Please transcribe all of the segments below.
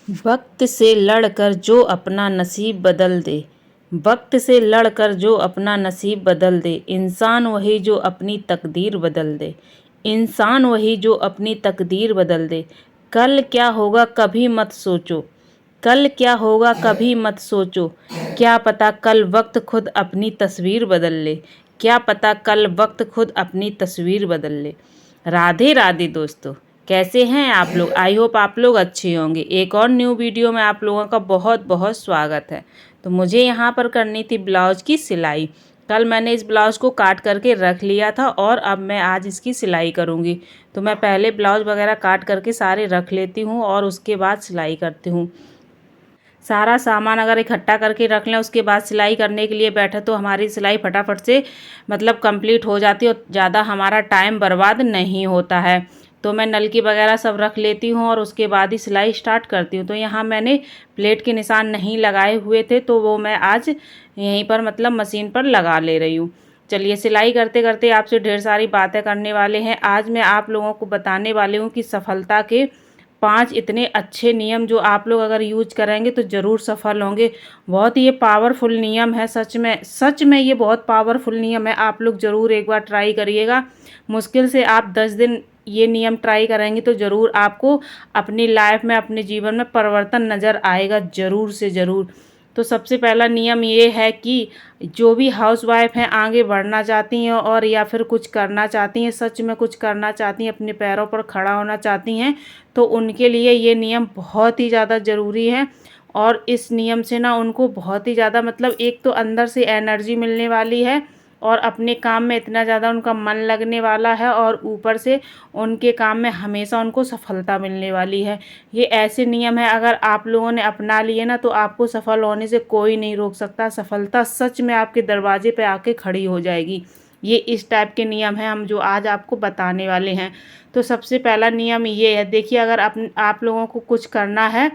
वक्त से लड़कर जो अपना नसीब बदल दे। वक्त से लड़कर जो अपना नसीब बदल दे, इंसान वही जो अपनी तकदीर बदल दे। इंसान वही जो अपनी तकदीर बदल दे। कल क्या होगा कभी मत सोचो। कल क्या होगा कभी मत सोचो। क्या पता कल वक्त खुद अपनी तस्वीर बदल ले। क्या पता कल वक्त खुद अपनी तस्वीर बदल ले। राधे राधे दोस्तों, कैसे हैं आप लोग? आई होप आप लोग अच्छे होंगे। एक और न्यू वीडियो में आप लोगों का बहुत बहुत स्वागत है। तो मुझे यहाँ पर करनी थी ब्लाउज की सिलाई। कल मैंने इस ब्लाउज़ को काट करके रख लिया था और अब मैं आज इसकी सिलाई करूँगी। तो मैं पहले ब्लाउज़ वगैरह काट करके सारे रख लेती हूँ और उसके बाद सिलाई करती हूँ। सारा सामान अगर इकट्ठा करके रख लें, उसके बाद सिलाई करने के लिए बैठे तो हमारी सिलाई फटाफट से मतलब कंप्लीट हो जाती है और ज़्यादा हमारा टाइम बर्बाद नहीं होता है। तो मैं नलकी वगैरह सब रख लेती हूँ और उसके बाद ही सिलाई स्टार्ट करती हूँ। तो यहाँ मैंने प्लेट के निशान नहीं लगाए हुए थे, तो वो मैं आज यहीं पर मतलब मशीन पर लगा ले रही हूँ। चलिए, सिलाई करते करते आपसे ढेर सारी बातें करने वाले हैं। आज मैं आप लोगों को बताने वाली हूँ कि सफलता के 5 इतने अच्छे नियम जो आप लोग अगर यूज करेंगे तो ज़रूर सफल होंगे। बहुत ही ये पावरफुल नियम है, सच में ये बहुत पावरफुल नियम है। आप लोग ज़रूर एक बार ट्राई करिएगा। मुश्किल से आप 10 दिन ये नियम ट्राई करेंगे तो ज़रूर आपको अपनी लाइफ में, अपने जीवन में परिवर्तन नज़र आएगा, ज़रूर से ज़रूर। तो सबसे पहला नियम ये है कि जो भी हाउसवाइफ हैं, आगे बढ़ना चाहती हैं और या फिर कुछ करना चाहती हैं, सच में कुछ करना चाहती हैं, अपने पैरों पर खड़ा होना चाहती हैं, तो उनके लिए ये नियम बहुत ही ज़्यादा ज़रूरी है। और इस नियम से ना उनको बहुत ही ज़्यादा मतलब एक तो अंदर से एनर्जी मिलने वाली है और अपने काम में इतना ज़्यादा उनका मन लगने वाला है और ऊपर से उनके काम में हमेशा उनको सफलता मिलने वाली है। ये ऐसे नियम है, अगर आप लोगों ने अपना लिए ना तो आपको सफल होने से कोई नहीं रोक सकता। सफलता सच में आपके दरवाजे पे आके खड़ी हो जाएगी। ये इस टाइप के नियम हैं हम जो आज आपको बताने वाले हैं। तो सबसे पहला नियम ये है, देखिए, अगर आप लोगों को कुछ करना है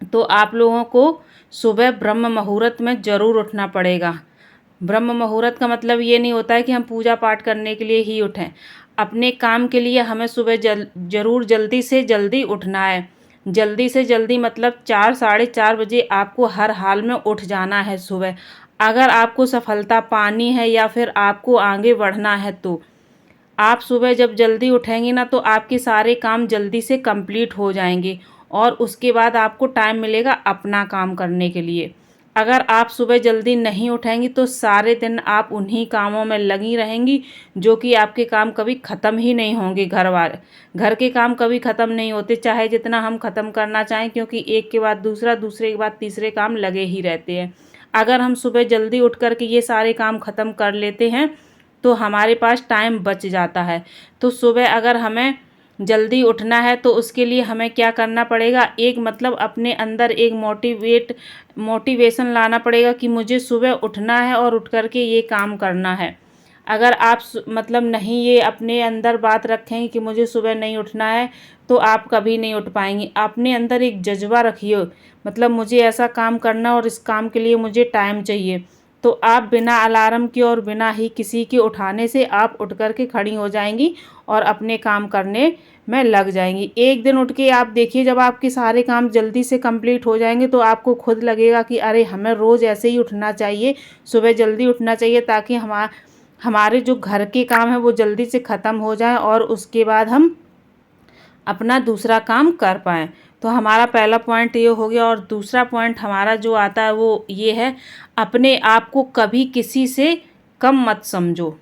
तो आप लोगों को सुबह ब्रह्म मुहूर्त में ज़रूर उठना पड़ेगा। ब्रह्म मुहूर्त का मतलब ये नहीं होता है कि हम पूजा पाठ करने के लिए ही उठें। अपने काम के लिए हमें सुबह ज़रूर जल्दी से जल्दी उठना है। जल्दी से जल्दी मतलब 4 साढ़े 4 बजे आपको हर हाल में उठ जाना है सुबह। अगर आपको सफलता पानी है या फिर आपको आगे बढ़ना है तो आप सुबह जब जल्दी उठेंगी ना तो आपके सारे काम जल्दी से कंप्लीट हो जाएंगे और उसके बाद आपको टाइम मिलेगा अपना काम करने के लिए। अगर आप सुबह जल्दी नहीं उठेंगी तो सारे दिन आप उन्हीं कामों में लगी रहेंगी जो कि आपके काम कभी ख़त्म ही नहीं होंगे। घर के काम कभी ख़त्म नहीं होते, चाहे जितना हम ख़त्म करना चाहें, क्योंकि एक के बाद दूसरा, दूसरे के बाद तीसरे काम लगे ही रहते हैं। अगर हम सुबह जल्दी उठ कर के ये सारे काम ख़त्म कर लेते हैं तो हमारे पास टाइम बच जाता है। तो सुबह अगर हमें जल्दी उठना है तो उसके लिए हमें क्या करना पड़ेगा, एक मतलब अपने अंदर एक मोटिवेशन लाना पड़ेगा कि मुझे सुबह उठना है और उठ कर के ये काम करना है। अगर आप मतलब नहीं ये अपने अंदर बात रखेंगे कि मुझे सुबह नहीं उठना है तो आप कभी नहीं उठ पाएंगी। अपने अंदर एक जज्बा रखिए, मतलब मुझे ऐसा काम करना और इस काम के लिए मुझे टाइम चाहिए, तो आप बिना अलार्म के और बिना ही किसी के उठाने से आप उठ कर के खड़ी हो जाएंगी और अपने काम करने में लग जाएंगी। एक दिन उठ के आप देखिए, जब आपके सारे काम जल्दी से कंप्लीट हो जाएंगे तो आपको खुद लगेगा कि अरे हमें रोज़ ऐसे ही उठना चाहिए, सुबह जल्दी उठना चाहिए, ताकि हमारे जो घर के काम है वो जल्दी से ख़त्म हो जाए और उसके बाद हम अपना दूसरा काम कर पाएँ। तो हमारा पहला पॉइंट ये हो गया। और दूसरा पॉइंट हमारा जो आता है वो ये है, अपने आप को कभी किसी से कम मत समझो।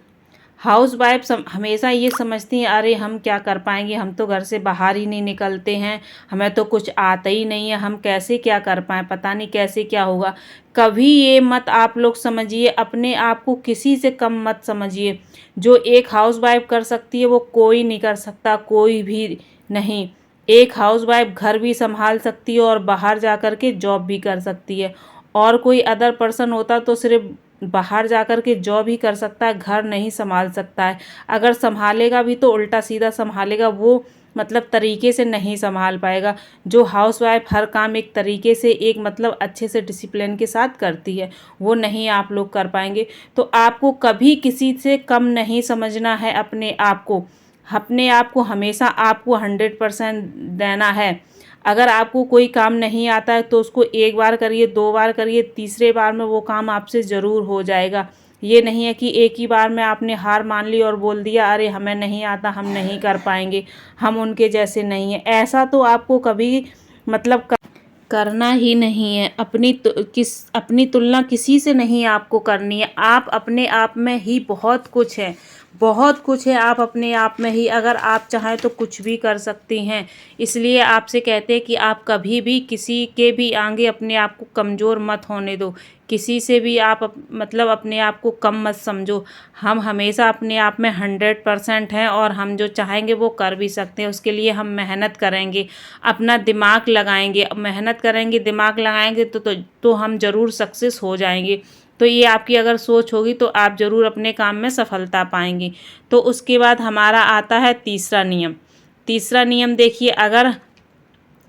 हाउसवाइफ हमेशा ये समझती हैं, अरे हम क्या कर पाएंगे, हम तो घर से बाहर ही नहीं निकलते हैं, हमें तो कुछ आता ही नहीं है, हम कैसे क्या कर पाएँ, पता नहीं कैसे क्या होगा। कभी ये मत आप लोग समझिए, अपने आप को किसी से कम मत समझिए। जो एक हाउसवाइफ कर सकती है वो कोई नहीं कर सकता, कोई भी नहीं। एक हाउसवाइफ घर भी संभाल सकती है और बाहर जा कर के जॉब भी कर सकती है। और कोई अदर पर्सन होता तो सिर्फ बाहर जा कर के जॉब ही कर सकता है, घर नहीं संभाल सकता है। अगर संभालेगा भी तो उल्टा सीधा संभालेगा, वो मतलब तरीके से नहीं संभाल पाएगा। जो हाउसवाइफ हर काम एक तरीके से, एक मतलब अच्छे से डिसिप्लिन के साथ करती है, वो नहीं आप लोग कर पाएंगे। तो आपको कभी किसी से कम नहीं समझना है। अपने आप को हमेशा आपको 100% देना है। अगर आपको कोई काम नहीं आता है तो उसको एक बार करिए, 2 बार करिए, तीसरे बार में वो काम आपसे ज़रूर हो जाएगा। ये नहीं है कि एक ही बार में आपने हार मान ली और बोल दिया अरे हमें नहीं आता, हम नहीं कर पाएंगे, हम उनके जैसे नहीं हैं। ऐसा तो आपको कभी मतलब करना ही नहीं है। अपनी तुलना किसी से नहीं आपको करनी है। आप अपने आप में ही बहुत कुछ है, बहुत कुछ है आप अपने आप में ही। अगर आप चाहें तो कुछ भी कर सकती हैं। इसलिए आपसे कहते हैं कि आप कभी भी किसी के भी आगे अपने आप को कमज़ोर मत होने दो। किसी से भी आप मतलब अपने आप को कम मत समझो। हम हमेशा अपने आप में 100% हैं और हम जो चाहेंगे वो कर भी सकते हैं। उसके लिए हम मेहनत करेंगे, अपना दिमाग लगाएंगे, मेहनत करेंगे, दिमाग लगाएंगे तो हम ज़रूर सक्सेस हो जाएंगे। तो ये आपकी अगर सोच होगी तो आप ज़रूर अपने काम में सफलता पाएंगी। तो उसके बाद हमारा आता है तीसरा नियम। तीसरा नियम देखिए, अगर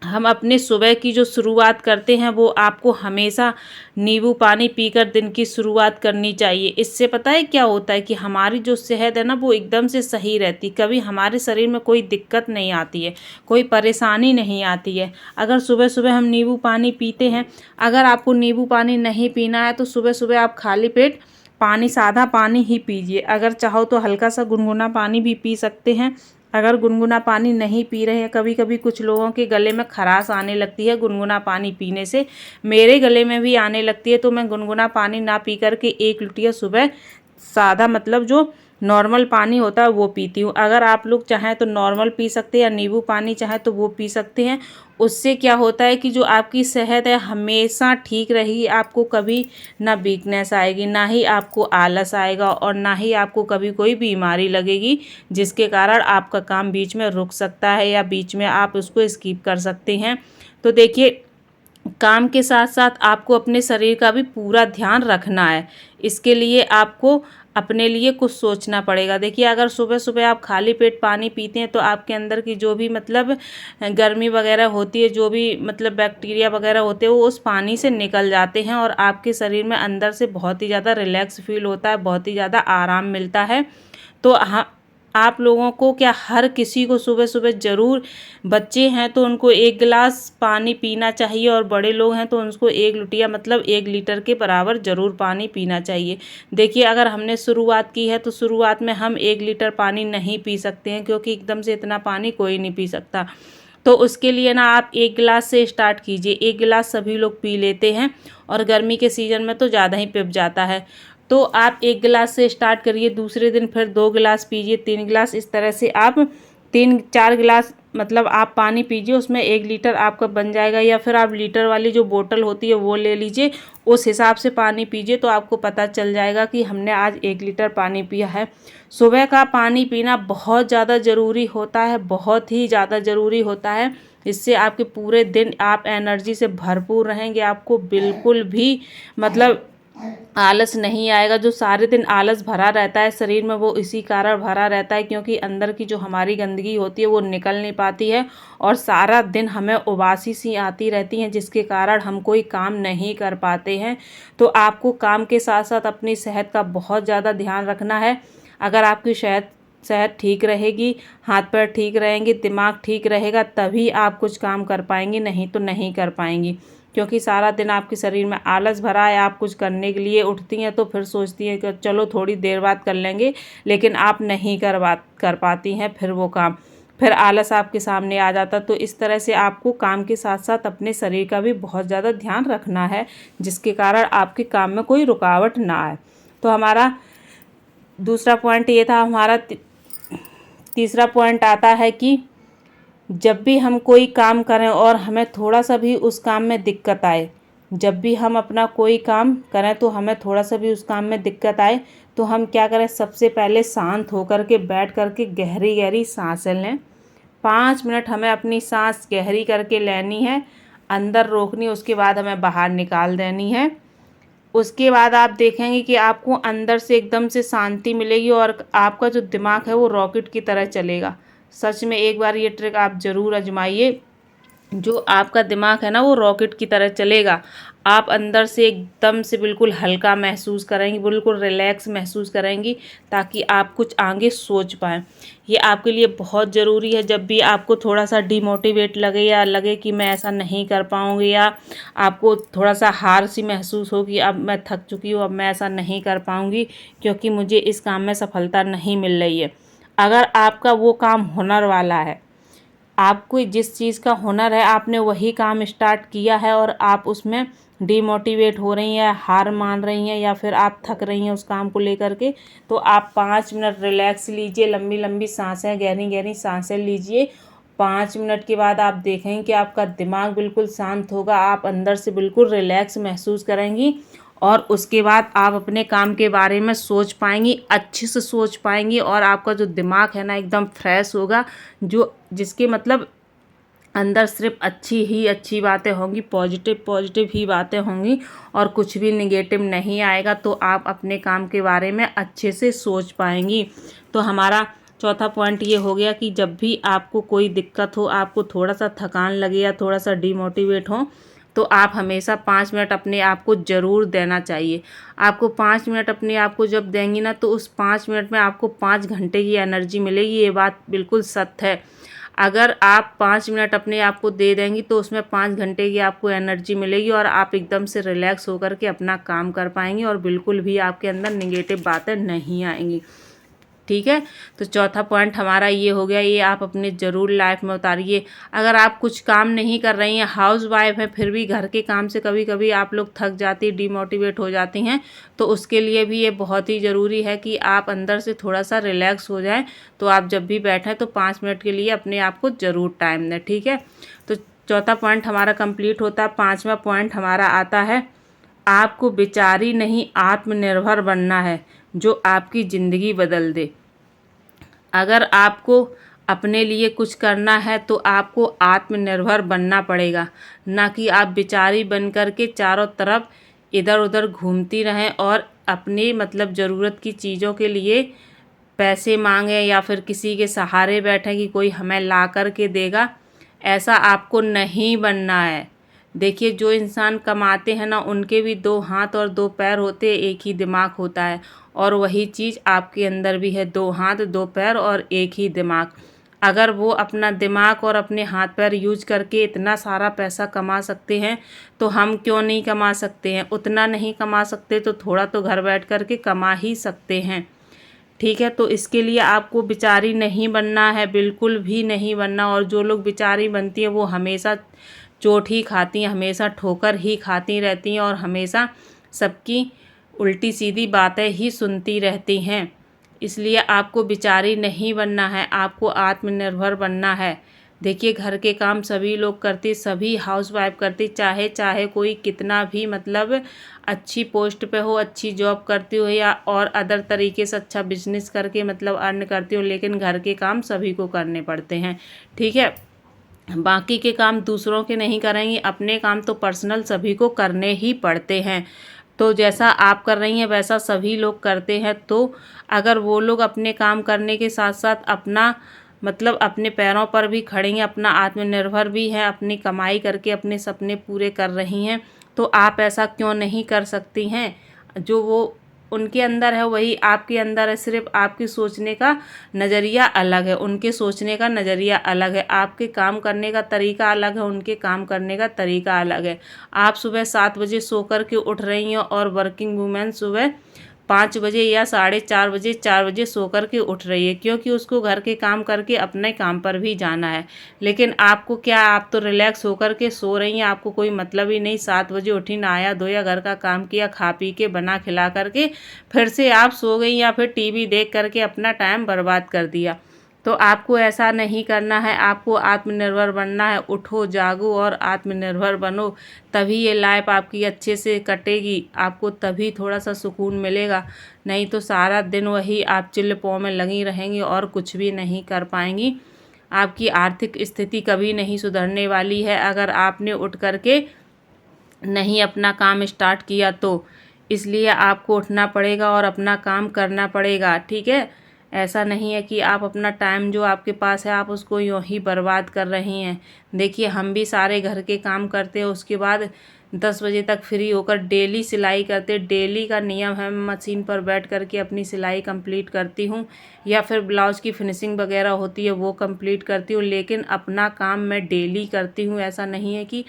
हम अपने सुबह की जो शुरुआत करते हैं वो आपको हमेशा नींबू पानी पीकर दिन की शुरुआत करनी चाहिए। इससे पता है क्या होता है कि हमारी जो सेहत है ना वो एकदम से सही रहती, कभी हमारे शरीर में कोई दिक्कत नहीं आती है, कोई परेशानी नहीं आती है अगर सुबह सुबह हम नींबू पानी पीते हैं। अगर आपको नींबू पानी नहीं पीना है तो सुबह सुबह आप खाली पेट पानी, सादा पानी ही पीजिए। अगर चाहो तो हल्का सा गुनगुना पानी भी पी सकते हैं। अगर गुनगुना पानी नहीं पी रहे हैं, कभी कभी कुछ लोगों के गले में खराश आने लगती है गुनगुना पानी पीने से, मेरे गले में भी आने लगती है, तो मैं गुनगुना पानी ना पी करके 1 लुटिया सुबह सादा मतलब जो नॉर्मल पानी होता है वो पीती हूँ। अगर आप लोग चाहें तो नॉर्मल पी सकते हैं या नींबू पानी चाहें तो वो पी सकते हैं। उससे क्या होता है कि जो आपकी सेहत है हमेशा ठीक रहेगी, आपको कभी ना वीकनेस आएगी, ना ही आपको आलस आएगा और ना ही आपको कभी कोई बीमारी लगेगी जिसके कारण आपका काम बीच में रुक सकता है या बीच में आप उसको स्किप कर सकते हैं। तो देखिए, काम के साथ साथ आपको अपने शरीर का भी पूरा ध्यान रखना है। इसके लिए आपको अपने लिए कुछ सोचना पड़ेगा। देखिए, अगर सुबह सुबह आप खाली पेट पानी पीते हैं तो आपके अंदर की जो भी मतलब गर्मी वगैरह होती है, जो भी मतलब बैक्टीरिया वगैरह होते हैं वो उस पानी से निकल जाते हैं और आपके शरीर में अंदर से बहुत ही ज़्यादा रिलैक्स फील होता है, बहुत ही ज़्यादा आराम मिलता है। तो आप लोगों को क्या, हर किसी को सुबह सुबह ज़रूर, बच्चे हैं तो उनको 1 गिलास पानी पीना चाहिए और बड़े लोग हैं तो उनको 1 लुटिया मतलब 1 लीटर के बराबर ज़रूर पानी पीना चाहिए। देखिए, अगर हमने शुरुआत की है तो शुरुआत में हम 1 लीटर पानी नहीं पी सकते हैं, क्योंकि एकदम से इतना पानी कोई नहीं पी सकता। तो उसके लिए ना आप 1 गिलास से स्टार्ट कीजिए। 1 गिलास सभी लोग पी लेते हैं और गर्मी के सीज़न में तो ज़्यादा ही पिप जाता है। तो आप 1 गिलास से स्टार्ट करिए, दूसरे दिन फिर 2 गिलास पीजिए, 3 गिलास, इस तरह से आप 3-4 गिलास मतलब आप पानी पीजिए, उसमें 1 लीटर आपका बन जाएगा। या फिर आप लीटर वाली जो बोतल होती है वो ले लीजिए, उस हिसाब से पानी पीजिए तो आपको पता चल जाएगा कि हमने आज 1 लीटर पानी पिया है। सुबह का पानी पीना बहुत ज़्यादा ज़रूरी होता है, बहुत ही ज़्यादा ज़रूरी होता है। इससे आपके पूरे दिन आप एनर्जी से भरपूर रहेंगे, आपको बिल्कुल भी मतलब आलस नहीं आएगा। जो सारे दिन आलस भरा रहता है शरीर में वो इसी कारण भरा रहता है, क्योंकि अंदर की जो हमारी गंदगी होती है वो निकल नहीं पाती है और सारा दिन हमें उबासी सी आती रहती हैं, जिसके कारण हम कोई काम नहीं कर पाते हैं। तो आपको काम के साथ साथ अपनी सेहत का बहुत ज़्यादा ध्यान रखना है। अगर आपकी सेहत ठीक रहेगी, हाथ पैर ठीक रहेंगे, दिमाग ठीक रहेगा, तभी आप कुछ काम कर पाएंगी, नहीं तो नहीं कर पाएंगी। क्योंकि सारा दिन आपके शरीर में आलस भरा है, आप कुछ करने के लिए उठती हैं तो फिर सोचती हैं कि चलो थोड़ी देर बाद कर लेंगे, लेकिन आप नहीं कर पाती हैं फिर वो काम, फिर आलस आपके सामने आ जाता। तो इस तरह से आपको काम के साथ साथ अपने शरीर का भी बहुत ज़्यादा ध्यान रखना है, जिसके कारण आपके काम में कोई रुकावट ना आए। तो हमारा दूसरा पॉइंट ये था। हमारा तीसरा पॉइंट आता है कि जब भी हम कोई काम करें और हमें थोड़ा सा भी उस काम में दिक्कत आए, जब भी हम अपना कोई काम करें तो हमें थोड़ा सा भी उस काम में दिक्कत आए, तो हम क्या करें, सबसे पहले शांत होकर के बैठ करके गहरी गहरी सांसें लें। 5 मिनट हमें अपनी सांस गहरी करके लेनी है, अंदर रोकनी, उसके बाद हमें बाहर निकाल देनी है। उसके बाद आप देखेंगे कि आपको अंदर से एकदम से शांति मिलेगी और आपका जो दिमाग है वो रॉकेट की तरह चलेगा। सच में एक बार ये ट्रिक आप ज़रूर आजमाइए। जो आपका दिमाग है ना वो रॉकेट की तरह चलेगा। आप अंदर से एकदम से बिल्कुल हल्का महसूस करेंगी, बिल्कुल रिलैक्स महसूस करेंगी, ताकि आप कुछ आगे सोच पाएँ। ये आपके लिए बहुत ज़रूरी है। जब भी आपको थोड़ा सा डिमोटिवेट लगे या लगे कि मैं ऐसा नहीं कर पाऊँगी, या आपको थोड़ा सा हार सी महसूस हो कि अब मैं थक चुकी हूँ, अब मैं ऐसा नहीं कर पाऊँगी क्योंकि मुझे इस काम में सफलता नहीं मिल रही है। अगर आपका वो काम हुनर वाला है, आपको जिस चीज़ का हुनर है आपने वही काम स्टार्ट किया है और आप उसमें डिमोटिवेट हो रही हैं, हार मान रही हैं, या फिर आप थक रही हैं उस काम को लेकर के, तो आप 5 मिनट रिलैक्स लीजिए, लंबी लंबी सांसें, गहरी गहरी सांसें लीजिए। 5 मिनट के बाद आप देखेंगे कि आपका दिमाग बिल्कुल शांत होगा, आप अंदर से बिल्कुल रिलैक्स महसूस करेंगी, और उसके बाद आप अपने काम के बारे में सोच पाएंगी, अच्छे से सोच पाएंगी, और आपका जो दिमाग है ना एकदम फ्रेश होगा, जो जिसके मतलब अंदर सिर्फ अच्छी ही अच्छी बातें होंगी, पॉजिटिव पॉजिटिव ही बातें होंगी, और कुछ भी निगेटिव नहीं आएगा। तो आप अपने काम के बारे में अच्छे से सोच पाएंगी। तो हमारा चौथा पॉइंट ये हो गया कि जब भी आपको कोई दिक्कत हो, आपको थोड़ा सा थकान लगे या थोड़ा सा डिमोटिवेट हो, तो आप हमेशा 5 मिनट अपने आप को ज़रूर देना चाहिए। आपको 5 मिनट अपने आप को जब देंगी ना, तो उस 5 मिनट में आपको 5 घंटे की एनर्जी मिलेगी। ये बात बिल्कुल सत्य है। अगर आप 5 मिनट अपने आप को दे देंगी तो उसमें 5 घंटे की आपको एनर्जी मिलेगी, और आप एकदम से रिलैक्स होकर के अपना काम कर पाएंगी, और बिल्कुल भी आपके अंदर निगेटिव बातें नहीं आएंगी। ठीक है, तो चौथा पॉइंट हमारा ये हो गया, ये आप अपने ज़रूर लाइफ में उतारिए। अगर आप कुछ काम नहीं कर रही हैं, हाउस वाइफ हैं, फिर भी घर के काम से कभी कभी आप लोग थक जाती, डिमोटिवेट हो जाती हैं, तो उसके लिए भी ये बहुत ही ज़रूरी है कि आप अंदर से थोड़ा सा रिलैक्स हो जाएं। तो आप जब भी बैठें तो 5 मिनट के लिए अपने आप को ज़रूर टाइम दें। ठीक है, तो चौथा पॉइंट हमारा कंप्लीट होता है। पाँचवा पॉइंट हमारा आता है, आपको विचारी नहीं आत्मनिर्भर बनना है जो आपकी ज़िंदगी बदल दे। अगर आपको अपने लिए कुछ करना है तो आपको आत्मनिर्भर बनना पड़ेगा, ना कि आप बिचारी बन कर के चारों तरफ इधर उधर घूमती रहें और अपनी मतलब ज़रूरत की चीज़ों के लिए पैसे मांगें, या फिर किसी के सहारे बैठें कि कोई हमें ला कर के देगा। ऐसा आपको नहीं बनना है। देखिए, जो इंसान कमाते हैं ना, उनके भी 2 हाथ और 2 पैर होते हैं, एक ही दिमाग होता है, और वही चीज़ आपके अंदर भी है, 2 हाथ 2 पैर और एक ही दिमाग। अगर वो अपना दिमाग और अपने हाथ पैर यूज करके इतना सारा पैसा कमा सकते हैं, तो हम क्यों नहीं कमा सकते हैं? उतना नहीं कमा सकते तो थोड़ा तो घर बैठ कर के कमा ही सकते हैं। ठीक है, तो इसके लिए आपको बिचारी नहीं बनना है, बिल्कुल भी नहीं बनना। और जो लोग बिचारी बनती हैं वो हमेशा चोट ही खाती हैं, हमेशा ठोकर ही खाती रहती हैं, और हमेशा सबकी उल्टी सीधी बातें ही सुनती रहती हैं। इसलिए आपको बिचारी नहीं बनना है, आपको आत्मनिर्भर बनना है। देखिए, घर के काम सभी लोग करते, सभी हाउसवाइफ करती, चाहे चाहे कोई कितना भी मतलब अच्छी पोस्ट पे हो, अच्छी जॉब करती हो, या और अदर तरीके से अच्छा बिजनेस करके मतलब अर्न करती हो, लेकिन घर के काम सभी को करने पड़ते हैं। ठीक है, बाकी के काम दूसरों के नहीं करेंगे, अपने काम तो पर्सनल सभी को करने ही पड़ते हैं। तो जैसा आप कर रही हैं वैसा सभी लोग करते हैं। तो अगर वो लोग अपने काम करने के साथ साथ अपना मतलब अपने पैरों पर भी खड़े हैं, अपना आत्मनिर्भर भी हैं, अपनी कमाई करके अपने सपने पूरे कर रही हैं, तो आप ऐसा क्यों नहीं कर सकती हैं? जो वो उनके अंदर है वही आपके अंदर है, सिर्फ आपकी सोचने का नज़रिया अलग है, उनके सोचने का नज़रिया अलग है, आपके काम करने का तरीका अलग है, उनके काम करने का तरीका अलग है। आप सुबह 7 बजे सो कर के उठ रही हैं, और वर्किंग वूमेन सुबह 5 बजे या 4:30 बजे 4 बजे सो कर के उठ रही है, क्योंकि उसको घर के काम करके अपने काम पर भी जाना है। लेकिन आपको क्या, आप तो रिलैक्स होकर के सो रही हैं, आपको कोई मतलब ही नहीं। 7 बजे उठी, नहाया धोया, घर का काम किया, खा पी के बना खिला करके फिर से आप सो गई, या फिर टीवी देख करके अपना टाइम बर्बाद कर दिया। तो आपको ऐसा नहीं करना है, आपको आत्मनिर्भर बनना है। उठो, जागो और आत्मनिर्भर बनो, तभी ये लाइफ आपकी अच्छे से कटेगी, आपको तभी थोड़ा सा सुकून मिलेगा। नहीं तो सारा दिन वही आप चिल्ल-पौ में लगी रहेंगी और कुछ भी नहीं कर पाएंगी। आपकी आर्थिक स्थिति कभी नहीं सुधरने वाली है अगर आपने उठ कर के नहीं अपना काम स्टार्ट किया तो। इसलिए आपको उठना पड़ेगा और अपना काम करना पड़ेगा। ठीक है, ऐसा नहीं है कि आप अपना टाइम जो आपके पास है आप उसको यूँ ही बर्बाद कर रही हैं। देखिए हम भी सारे घर के काम करते हैं, उसके बाद 10 बजे तक फ्री होकर डेली सिलाई करते। डेली का नियम है, मशीन पर बैठ कर के अपनी सिलाई कंप्लीट करती हूँ या फिर ब्लाउज़ की फिनिशिंग वगैरह होती है वो कंप्लीट करती हूँ, लेकिन अपना काम मैं डेली करती हूँ, ऐसा नहीं है कि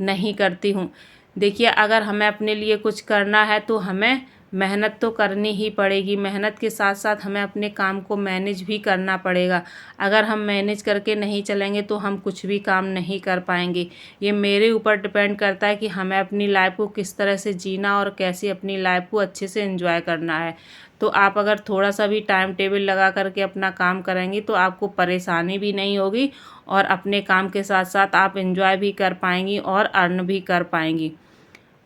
नहीं करती हूँ। देखिए अगर हमें अपने लिए कुछ करना है तो हमें मेहनत तो करनी ही पड़ेगी। मेहनत के साथ साथ हमें अपने काम को मैनेज भी करना पड़ेगा। अगर हम मैनेज करके नहीं चलेंगे तो हम कुछ भी काम नहीं कर पाएंगे। ये मेरे ऊपर डिपेंड करता है कि हमें अपनी लाइफ को किस तरह से जीना और कैसे अपनी लाइफ को अच्छे से एंजॉय करना है। तो आप अगर थोड़ा सा भी टाइम टेबल लगा करके अपना काम करेंगी तो आपको परेशानी भी नहीं होगी और अपने काम के साथ साथ आप एंजॉय भी कर पाएंगी और अर्न भी कर पाएंगी।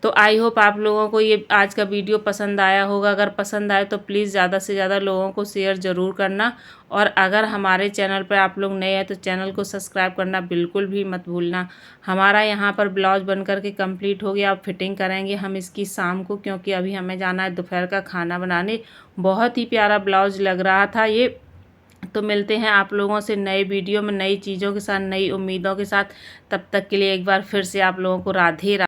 तो आई होप आप लोगों को ये आज का वीडियो पसंद आया होगा। अगर पसंद आए तो प्लीज़ ज़्यादा से ज़्यादा लोगों को शेयर ज़रूर करना, और अगर हमारे चैनल पर आप लोग नए हैं तो चैनल को सब्सक्राइब करना बिल्कुल भी मत भूलना। हमारा यहाँ पर ब्लाउज बन कर के कंप्लीट हो गया, अब फिटिंग करेंगे हम इसकी शाम को, क्योंकि अभी हमें जाना है दोपहर का खाना बनाने। बहुत ही प्यारा ब्लाउज लग रहा था ये। तो मिलते हैं आप लोगों से नए वीडियो में नई चीज़ों के साथ, नई उम्मीदों के साथ। तब तक के लिए एक बार फिर से आप लोगों को राधे राधे।